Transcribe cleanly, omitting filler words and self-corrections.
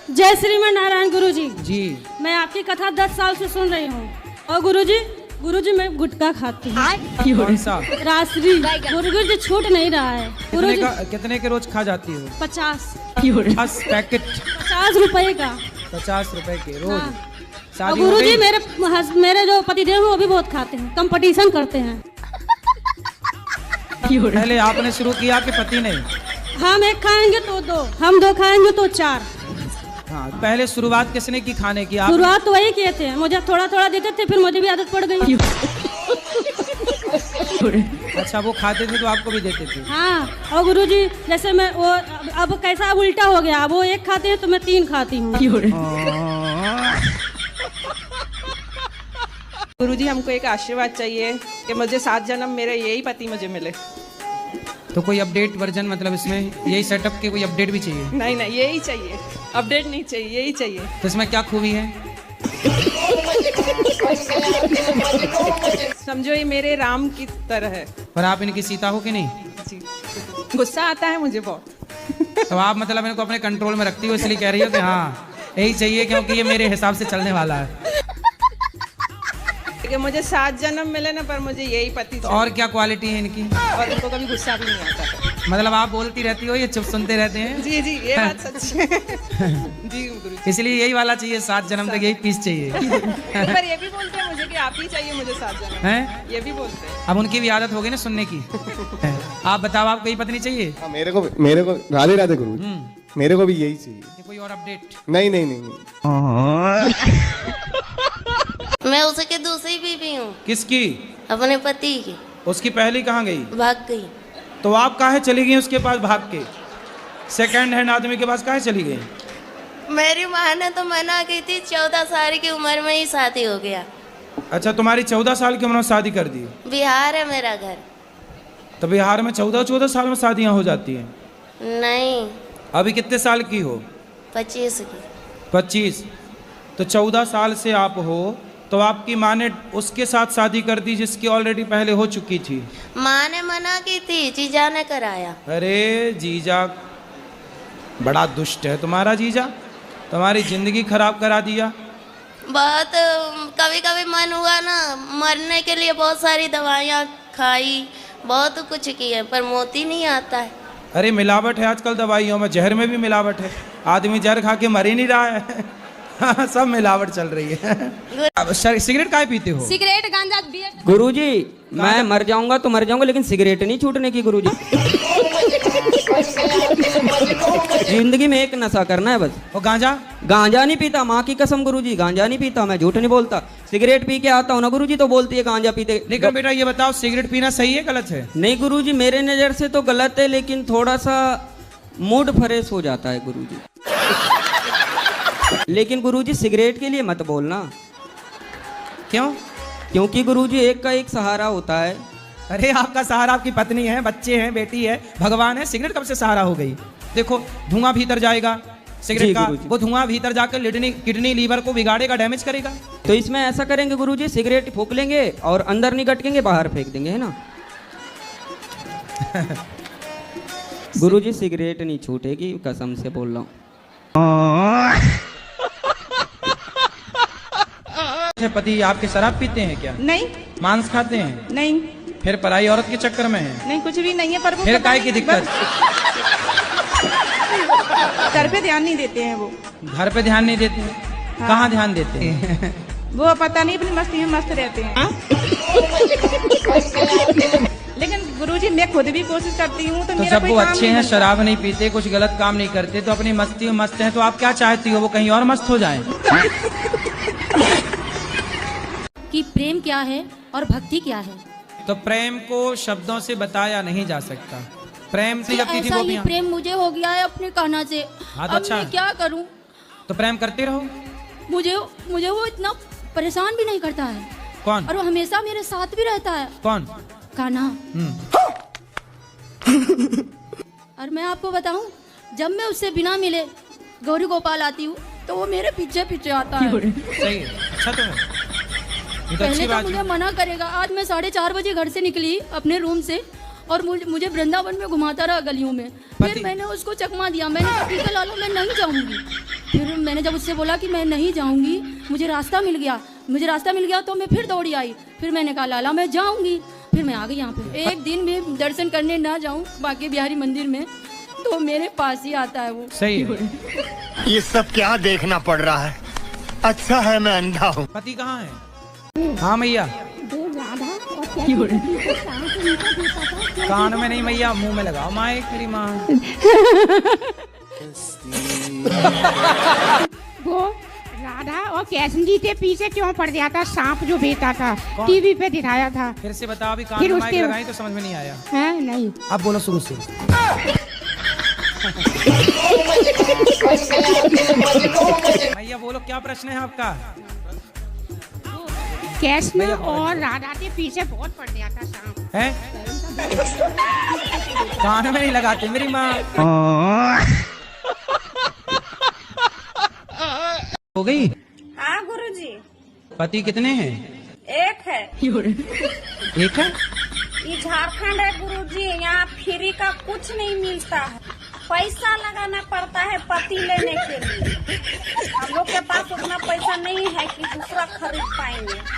जय श्रीमन नारायण गुरुजी। जी मैं आपकी कथा 10 साल से सुन रही हूँ। और गुरुजी मैं गुटखा खाती हूँ। कौन सा? रासरी। गुरुजी छूट नहीं रहा है। गुरुजी कितने के रोज खा जाती हो? 50 पैकेट 50 रुपए का। 50 रुपए के रोज। हाँ। और शादी हो गुरुजी गई? मेरे जो पतिदेव हैं वो भी बहुत खाते हैं, कंपटीशन करते हैं। पहले आपने शुरू किया कि पति ने? हम एक खाएंगे तो 2, हम 2 खाएंगे तो 4। हाँ, पहले शुरुआत किसने की खाने की? आप? शुरुआत तो वही किए थे, मुझे थोड़ा थोड़ा देते थे, फिर मुझे भी आदत पड़ गई। अच्छा, वो खाते थे तो आपको भी देते थे? हाँ। और गुरुजी जैसे मैं वो अब कैसा अब उल्टा हो गया, वो 1 खाते हैं तो मैं 3 खाती हूँ। गुरुजी हमको एक आशीर्वाद चाहिए कि मुझे 7 जन्म मेरे यही पति मुझे मिले। तो कोई अपडेट वर्जन, मतलब इसमें यही सेटअप के कोई अपडेट भी चाहिए? नहीं यही चाहिए, अपडेट नहीं चाहिए, यही चाहिए। तो इसमें क्या खूबी है? समझो ये मेरे राम की तरह है। पर आप इनकी सीता हो कि नहीं? जी। गुस्सा आता है मुझे बहुत। तो आप मतलब इनको अपने कंट्रोल में रखती हो, इसलिए कह रही हो कि हाँ यही चाहिए, क्योंकि ये मेरे हिसाब से चलने वाला है। कि मुझे 7 जन्म मिले ना, पर मुझे यही पति तो और क्या क्वालिटी है इनकी? और इनको कभी गुस्सा भी नहीं आता। मतलब आप बोलती रहती हो, ये चुप सुनते रहते हैं? जी ये बात सच है। जी गुरुजी। इसलिए यही वाला चाहिए, 7 जन्म तक यही पीस चाहिए। पर ये भी बोलते हैं मुझे कि आप ही चाहिए मुझे 7 जन्म। हैं? ये भी बोलते हैं। अब उनकी भी आदत हो गई ना सुनने की। आप बताओ, आपको यही पत्नी चाहिए? हाँ, मेरे को राधे राधे गुरु, मेरे को भी यही चाहिए। कोई और अपडेट? नहीं। मैं उसके दूसरी बीवी हूँ, किसकी? अपने पति की। उसकी पहली कहाँ गई? भाग गई। तो आप काहे चली गई उसके पास भाग के? सेकंड हैंड आदमी के पास काहे चली गई? मेरी माँ ने तो मना की थी, 14 साल की उम्र में ही शादी हो गया। अच्छा, तुम्हारी 14 साल की उम्र में शादी कर दी? बिहार है मेरा घर। तो बिहार में 14 साल में शादियां हो जाती हैं? नहीं, अभी कितने साल की हो? 25 की। 25। तो 14 साल से आप हो, तो आपकी माँ ने उसके साथ शादी कर दी जिसकी ऑलरेडी पहले हो चुकी थी? माँ ने मना की थी, जीजा ने कराया। अरे जीजा बड़ा दुष्ट है तुम्हारा जीजा, तुम्हारी जिंदगी खराब करा दिया। बहुत कभी कभी मन हुआ ना, मरने के लिए बहुत सारी दवाइयाँ खाई, बहुत कुछ किए, पर मोती नहीं आता है। अरे मिलावट है आजकल दवाइयों में, जहर में भी मिलावट है। आदमी जहर खा के मर ही नहीं रहा है। सब मिलावट चल रही है। अब सिगरेट काहे पीते हो? सिगरेट गांजा गुरुजी, मैं मर जाऊंगा तो मर जाऊंगा, लेकिन सिगरेट नहीं छूटने की गुरुजी। जिंदगी में एक नशा करना है बस। और गांजा? गांजा नहीं पीता, माँ की कसम गुरुजी, गांजा नहीं पीता, मैं झूठ नहीं बोलता। सिगरेट पी के आता हूँ ना गुरुजी, तो बोलती है गांजा पीते। लेकिन बेटा ये बताओ, सिगरेट पीना सही है गलत है? नहीं गुरुजी, मेरे नजर से तो गलत है, लेकिन थोड़ा सा मूड फ्रेश हो जाता है गुरुजी। लेकिन गुरुजी सिगरेट के लिए मत बोलना। क्यों? क्योंकि गुरुजी एक का एक सहारा होता है। अरे आपका सहारा आपकी पत्नी है, बच्चे हैं, बेटी है, भगवान है। सिगरेट कब से सहारा हो गई? देखो धुआं भीतर जाएगा सिगरेट का, वो धुआं भीतर जाकर किडनी लीवर को बिगाड़ेगा, डैमेज करेगा। तो इसमें ऐसा करेंगे गुरुजी, सिगरेट फूंक लेंगे और अंदर नहीं गटकेंगे, बाहर फेंक देंगे, है ना? गुरुजी सिगरेट नहीं छूटेगी, कसम से बोल रहा हूँ। पति आपके शराब पीते हैं क्या? नहीं। मांस खाते हैं? नहीं। फिर पराई औरत के चक्कर में है? नहीं, कुछ भी नहीं है। पर वो फिर काय की दिक्कत? घर पे ध्यान नहीं देते हैं वो। घर पे ध्यान नहीं देते हैं? हाँ। कहाँ ध्यान देते हैं? वो पता नहीं, अपनी मस्ती में मस्त रहते हैं। लेकिन गुरुजी मैं खुद भी कोशिश करती हूँ, तो मेरा जब कोई वो काम अच्छे नहीं हैं, बनता। शराब नहीं पीते, कुछ गलत काम नहीं करते, तो अपनी मस्ती में मस्त हैं, तो आप क्या चाहती हो वो कहीं और मस्त हो जाएं? कि प्रेम क्या है और भक्ति क्या है। तो प्रेम को शब्दों से बताया नहीं जा सकता। प्रेम से जब थी ऐसा वो ही भी। प्रेम मुझे हो गया है अपने कान्हा से। हाँ, तो अब अच्छा। मैं क्या करूं? तो प्रेम करते रहो। मुझे वो इतना परेशान भी नहीं करता है। कौन? और वो हमेशा मेरे साथ भी रहता है। कौन? कान्हा। और मैं आपको बताऊं, जब मैं उससे बिना मिले गौरी गोपाल आती हूँ, तो वो मेरे पीछे पीछे आता है। सही है, अच्छा तो है। ये तो पहले अच्छी तो बात मुझे है। मना करेगा। आज मैं 4:30 बजे घर से निकली अपने रूम से, और मुझे वृंदावन में घुमाता रहा गलियों में। फिर मैंने उसको चकमा दिया, मैंने कहा ठीक है लालो मैं नहीं जाऊंगी। फिर मैंने जब उससे बोला कि मैं नहीं जाऊंगी, मुझे रास्ता मिल गया तो मैं फिर दौड़ी आई। फिर मैंने कहा लाला मैं जाऊंगी, फिर मैं आ गई यहाँ पे। एक दिन भी दर्शन करने ना जाऊं बांके बिहारी मंदिर में तो मेरे पास ही आता है वो। सही है। ये सब क्या देखना पड़ रहा है? अच्छा है मैं अंधा हूँ। पति कहाँ है? हाँ मैया। कान में नहीं मैया, मुंह में लगाओ माइक तेरी माँ। वो राधा और कृष्ण जी के पीछे क्यों पड़ गया था? सांप जो बेटा था टीवी पे दिखाया था। फिर से बताओ, अभी कान फिर में माइक उसके- लगाई तो समझ में नहीं आया। है नहीं, अब बोलो शुरू से। भैया बोलो क्या प्रश्न है आपका? कृष्ण और राधा के पीछे बहुत पड़ गया था सांप। है? कान में नहीं लगाते मेरी माँ। हो गई? हाँ गुरुजी, पति कितने हैं? एक है। एक है? ये झारखंड है गुरुजी, यहाँ फ्री का कुछ नहीं मिलता है, पैसा लगाना पड़ता है पति लेने के लिए। हम लोग के पास उतना पैसा नहीं है कि दूसरा खरीद पाएंगे।